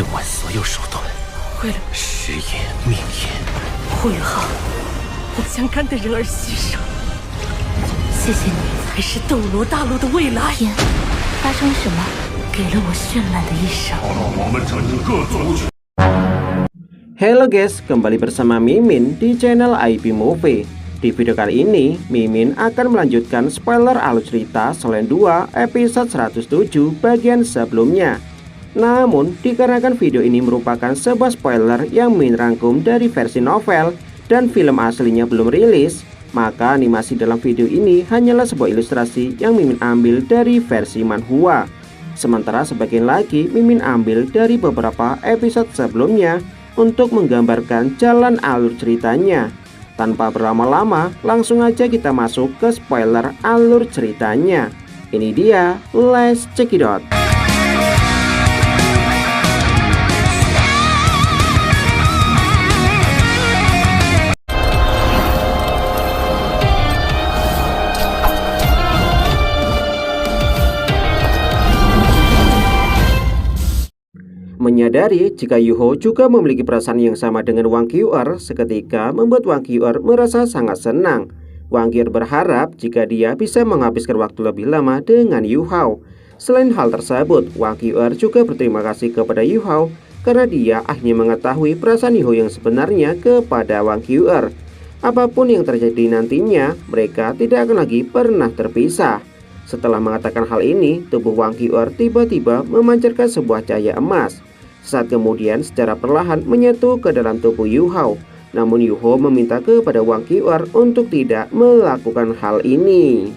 用完所有手段，为了时也命也。胡云浩，我将干的人而牺牲。谢谢你，才是斗罗大陆的未来。天，发生什么？给了我绚烂的一生。我们这就各走去。 Halo guys, kembali bersama Mimin di channel IP Movie. Di video kali ini, Mimin akan melanjutkan spoiler alur cerita Selain 2 episode 107 bagian sebelumnya. Namun, dikarenakan video ini merupakan sebuah spoiler yang Mimin rangkum dari versi novel dan film aslinya belum rilis, maka animasi dalam video ini hanyalah sebuah ilustrasi yang Mimin ambil dari versi manhwa. Sementara sebagian lagi Mimin ambil dari beberapa episode sebelumnya untuk menggambarkan jalan alur ceritanya. Tanpa berlama-lama, langsung aja kita masuk ke spoiler alur ceritanya. Ini dia, let's check it out. Menyadari jika Yuho juga memiliki perasaan yang sama dengan Wang Qiu'er, seketika membuat Wang Qiu'er merasa sangat senang. Wang Qiu'er berharap jika dia bisa menghabiskan waktu lebih lama dengan Yu Hao. Selain hal tersebut, Wang Qiu'er juga berterima kasih kepada Yu Hao karena dia akhirnya mengetahui perasaan Yuho yang sebenarnya kepada Wang Qiu'er. Apapun yang terjadi nantinya, mereka tidak akan lagi pernah terpisah. Setelah mengatakan hal ini, tubuh Wang Qiu'er tiba-tiba memancarkan sebuah cahaya emas. Saat kemudian secara perlahan menyatu ke dalam tubuh Yu Hao. Namun Yu Hao meminta kepada Wang Qiu'er untuk tidak melakukan hal ini.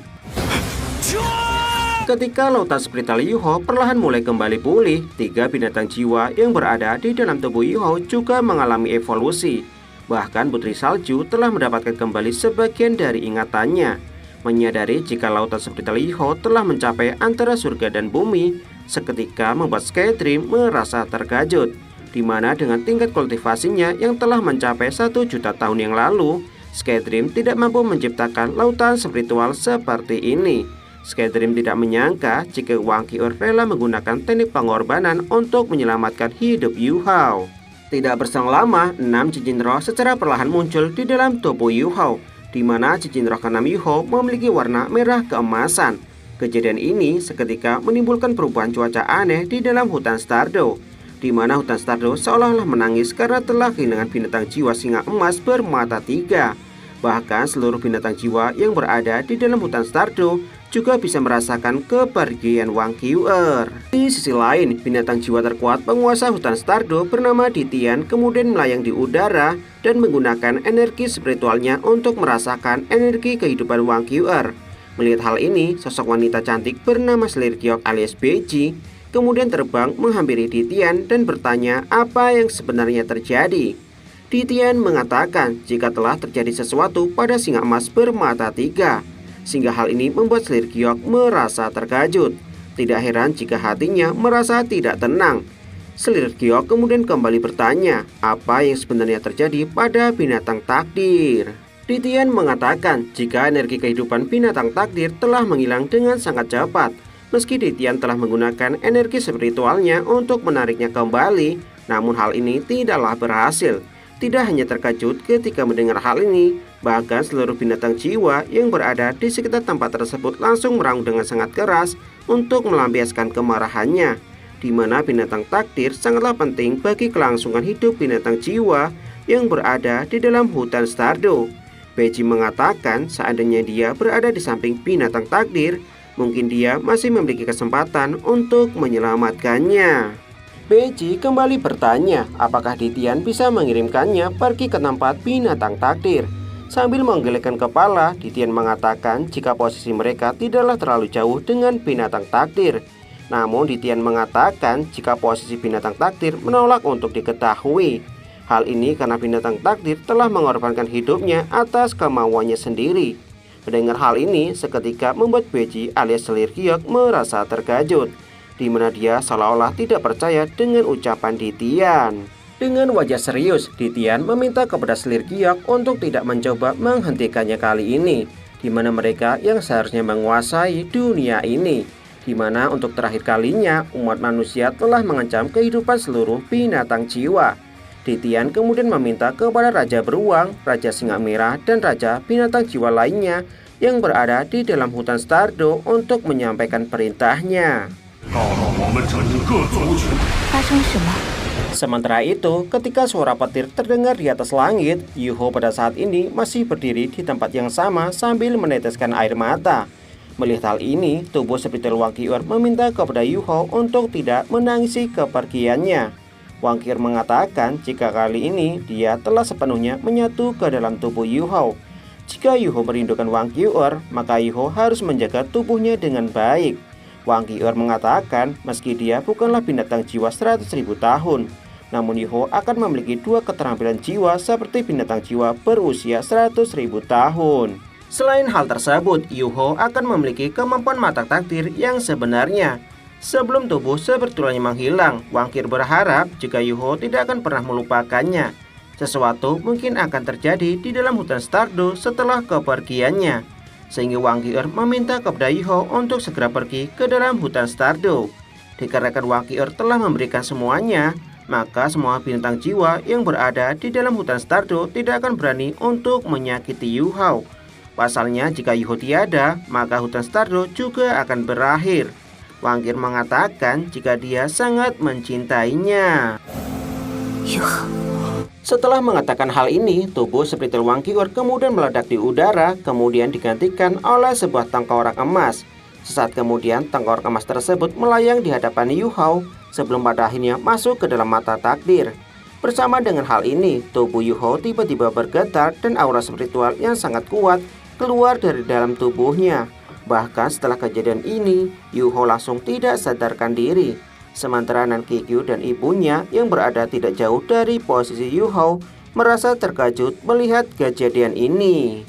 Ketika lautan spiritual Yu Hao perlahan mulai kembali pulih, 3 binatang jiwa yang berada di dalam tubuh Yu Hao juga mengalami evolusi. Bahkan Putri Salju telah mendapatkan kembali sebagian dari ingatannya. Menyadari jika lautan spiritual Yu Hao telah mencapai antara surga dan bumi, seketika membuat Skydream merasa terkejut, di mana dengan tingkat kultivasinya yang telah mencapai 1 juta tahun yang lalu, Skydream tidak mampu menciptakan lautan spiritual seperti ini. Skydream tidak menyangka jika Wang Qiu'er rela menggunakan teknik pengorbanan untuk menyelamatkan hidup Yu Hao. Tidak berselang lama, 6 cincin roh secara perlahan muncul di dalam tubuh Yu Hao, di mana cincin roh ke-6 Yu Hao memiliki warna merah keemasan. Kejadian ini seketika menimbulkan perubahan cuaca aneh di dalam hutan Stardew, di mana hutan Stardew seolah-olah menangis karena telah kehilangan binatang jiwa singa emas bermata 3. Bahkan seluruh binatang jiwa yang berada di dalam hutan Stardew juga bisa merasakan kepergian Wang Qiu'er. Di sisi lain, binatang jiwa terkuat penguasa hutan Stardew bernama Ditian kemudian melayang di udara dan menggunakan energi spiritualnya untuk merasakan energi kehidupan Wang Qiu'er. Melihat hal ini, sosok wanita cantik bernama Slirkyok alias Beiji kemudian terbang menghampiri Ditian dan bertanya apa yang sebenarnya terjadi. Ditian mengatakan jika telah terjadi sesuatu pada singa emas bermata 3, sehingga hal ini membuat Slirkyok merasa terkejut. Tidak heran jika hatinya merasa tidak tenang. Slirkyok kemudian kembali bertanya apa yang sebenarnya terjadi pada binatang takdir. Ditian mengatakan jika energi kehidupan binatang takdir telah menghilang dengan sangat cepat. Meski Ditian telah menggunakan energi spiritualnya untuk menariknya kembali, namun hal ini tidaklah berhasil. Tidak hanya terkejut ketika mendengar hal ini, bahkan seluruh binatang jiwa yang berada di sekitar tempat tersebut langsung meraung dengan sangat keras untuk melampiaskan kemarahannya, di mana binatang takdir sangatlah penting bagi kelangsungan hidup binatang jiwa yang berada di dalam hutan Stardew. Beiji mengatakan seandainya dia berada di samping binatang takdir, mungkin dia masih memiliki kesempatan untuk menyelamatkannya. Beiji kembali bertanya apakah Ditian bisa mengirimkannya pergi ke tempat binatang takdir. Sambil menggelengkan kepala, Ditian mengatakan jika posisi mereka tidaklah terlalu jauh dengan binatang takdir. Namun Ditian mengatakan jika posisi binatang takdir menolak untuk diketahui. Hal ini karena binatang takdir telah mengorbankan hidupnya atas kemauannya sendiri. Mendengar hal ini seketika membuat Beiji alias Slirkyok merasa terkejut, di mana dia seolah-olah tidak percaya dengan ucapan Ditian. Dengan wajah serius, Ditian meminta kepada Slirkyok untuk tidak mencoba menghentikannya kali ini, di mana mereka yang seharusnya menguasai dunia ini. di mana untuk terakhir kalinya umat manusia telah mengancam kehidupan seluruh binatang jiwa. Titian kemudian meminta kepada Raja Beruang, Raja Singa Merah, dan Raja Binatang Jiwa lainnya yang berada di dalam hutan Stardo untuk menyampaikan perintahnya. 到了我们整个族群。 发生什么？ Sementara itu, ketika suara petir terdengar di atas langit, Yuho pada saat ini masih berdiri di tempat yang sama sambil meneteskan air mata. Melihat hal ini, tubuh spiritual Wang Qiur meminta kepada Yuho untuk tidak menangisi kepergiannya. Wang Qiur mengatakan jika kali ini dia telah sepenuhnya menyatu ke dalam tubuh Yuho. Jika Yuho merindukan Wang Qiur, maka Yuho harus menjaga tubuhnya dengan baik. Wang Qiur mengatakan meski dia bukanlah binatang jiwa 100.000 tahun, namun Yuho akan memiliki dua keterampilan jiwa seperti binatang jiwa berusia 100.000 tahun. Selain hal tersebut, Yuho akan memiliki kemampuan mata takdir yang sebenarnya. Sebelum tubuh spiritualnya menghilang, Wang Qiur berharap jika Yuho tidak akan pernah melupakannya. Sesuatu mungkin akan terjadi di dalam hutan Stardo setelah kepergiannya. Sehingga Wang Qiur meminta kepada Yuho untuk segera pergi ke dalam hutan Stardo. Dikarenakan Wang Qiur telah memberikan semuanya, maka semua bintang jiwa yang berada di dalam hutan Stardo tidak akan berani untuk menyakiti Yuho. Pasalnya jika Yuho tiada, maka hutan Stardo juga akan berakhir. Wang Qiur mengatakan jika dia sangat mencintainya. Yuho. Setelah mengatakan hal ini, tubuh spiritual Wang Qiur kemudian meledak di udara, kemudian digantikan oleh sebuah tengkorak emas. Sesaat kemudian, tengkorak emas tersebut melayang di hadapan Yuho sebelum pada akhirnya masuk ke dalam mata takdir. Bersama dengan hal ini, tubuh Yuho tiba-tiba bergetar dan aura spiritual yang sangat kuat keluar dari dalam tubuhnya. Bahkan setelah kejadian ini, Yuho langsung tidak sadarkan diri. Sementara Nan Kikyu dan ibunya yang berada tidak jauh dari posisi Yuho merasa terkejut melihat kejadian ini.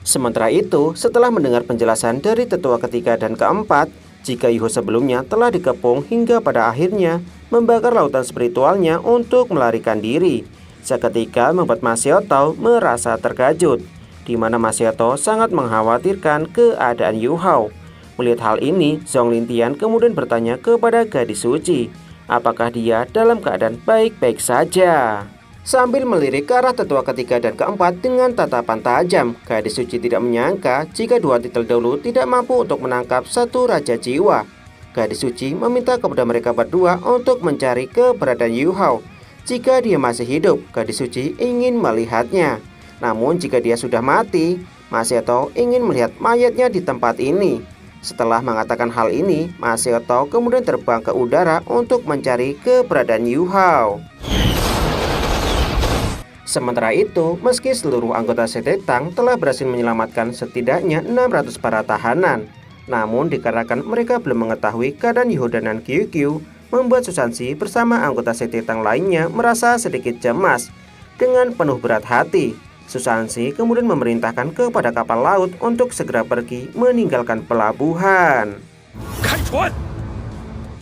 Sementara itu, setelah mendengar penjelasan dari tetua ketiga dan keempat, jika Yuho sebelumnya telah dikepung hingga pada akhirnya membakar lautan spiritualnya untuk melarikan diri, seketika membuat Ma Xiaotao merasa terkejut, di mana Ma Xiaotao sangat mengkhawatirkan keadaan Yuho. Melihat hal ini, Zhong Lintian kemudian bertanya kepada gadis suci, apakah dia dalam keadaan baik-baik saja. Sambil melirik ke arah tetua ketiga dan keempat dengan tatapan tajam, gadis suci tidak menyangka jika dua titel dahulu tidak mampu untuk menangkap satu raja jiwa. Gadis suci meminta kepada mereka berdua untuk mencari keberadaan Yuho. Jika dia masih hidup, gadis suci ingin melihatnya. Namun jika dia sudah mati, Ma Xiaotao ingin melihat mayatnya di tempat ini. Setelah mengatakan hal ini, Ma Xiaotao kemudian terbang ke udara untuk mencari keberadaan Yuho. Sementara itu, meski seluruh anggota Sekte Tang telah berhasil menyelamatkan setidaknya 600 para tahanan, namun dikarenakan mereka belum mengetahui keadaan Yuho dan Nan Kikyu, membuat Susansi bersama anggota Sekte Tang lainnya merasa sedikit cemas. Dengan penuh berat hati, Susansi kemudian memerintahkan kepada kapal laut untuk segera pergi meninggalkan pelabuhan.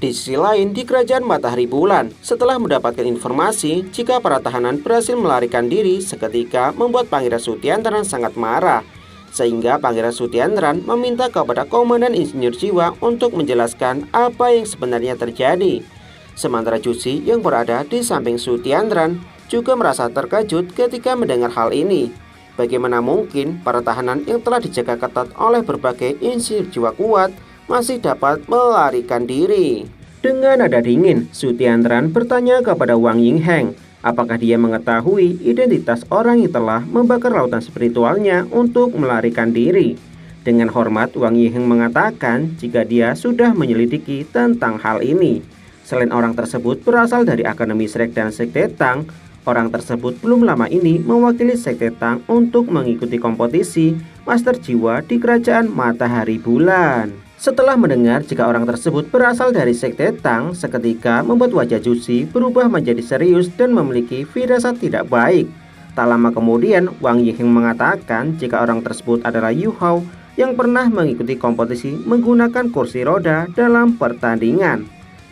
Di sisi lain, di kerajaan Matahari Bulan, setelah mendapatkan informasi jika para tahanan berhasil melarikan diri, seketika membuat Pangeran Sutiantran sangat marah. Sehingga Pangeran Sutiantran meminta kepada Komandan Insinyur Jiwa untuk menjelaskan apa yang sebenarnya terjadi. Sementara Jushi yang berada di samping Sutiantran juga merasa terkejut ketika mendengar hal ini. Bagaimana mungkin para tahanan yang telah dijaga ketat oleh berbagai insinyur jiwa kuat masih dapat melarikan diri? Dengan nada dingin, Sutiantran bertanya kepada Wang Yingheng, apakah dia mengetahui identitas orang yang telah membakar lautan spiritualnya untuk melarikan diri. Dengan hormat, Wang Yingheng mengatakan jika dia sudah menyelidiki tentang hal ini. Selain orang tersebut berasal dari Akademi Shrek dan Sekte Tang, orang tersebut belum lama ini mewakili Sekte Tang untuk mengikuti kompetisi Master Jiwa di Kerajaan Matahari Bulan. Setelah mendengar jika orang tersebut berasal dari Sekte Tang, seketika membuat wajah Jushi berubah menjadi serius dan memiliki firasat tidak baik. Tak lama kemudian, Wang Yingheng mengatakan jika orang tersebut adalah Yuho yang pernah mengikuti kompetisi menggunakan kursi roda dalam pertandingan.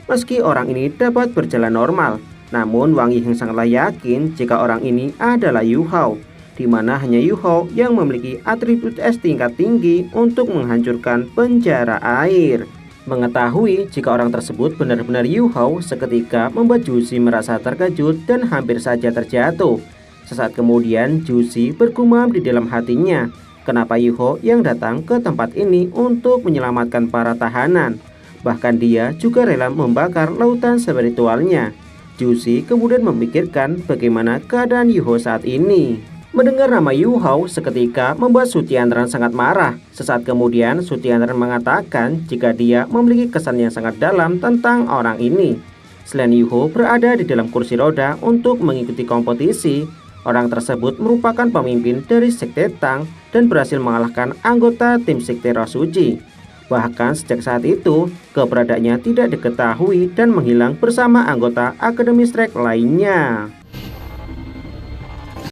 Meski orang ini dapat berjalan normal, namun Wang Yingheng sangatlah yakin jika orang ini adalah Yuho. di mana hanya Yuho yang memiliki atribut es tingkat tinggi untuk menghancurkan penjara air. Mengetahui jika orang tersebut benar-benar Yuho, seketika membuat Jushi merasa terkejut dan hampir saja terjatuh. Sesaat kemudian Jushi bergumam di dalam hatinya, kenapa Yuho yang datang ke tempat ini untuk menyelamatkan para tahanan. Bahkan dia juga rela membakar lautan spiritualnya. Jushi kemudian memikirkan bagaimana keadaan Yuho saat ini. Mendengar nama Yuho seketika membuat Sutiantran sangat marah. Sesaat kemudian Sutiantran mengatakan jika dia memiliki kesan yang sangat dalam tentang orang ini. Selain Yuho berada di dalam kursi roda untuk mengikuti kompetisi, orang tersebut merupakan pemimpin dari Sekte Tang dan berhasil mengalahkan anggota tim Sekte Roh Suci. Bahkan sejak saat itu, keberadaannya tidak diketahui dan menghilang bersama anggota Akademi Strike lainnya.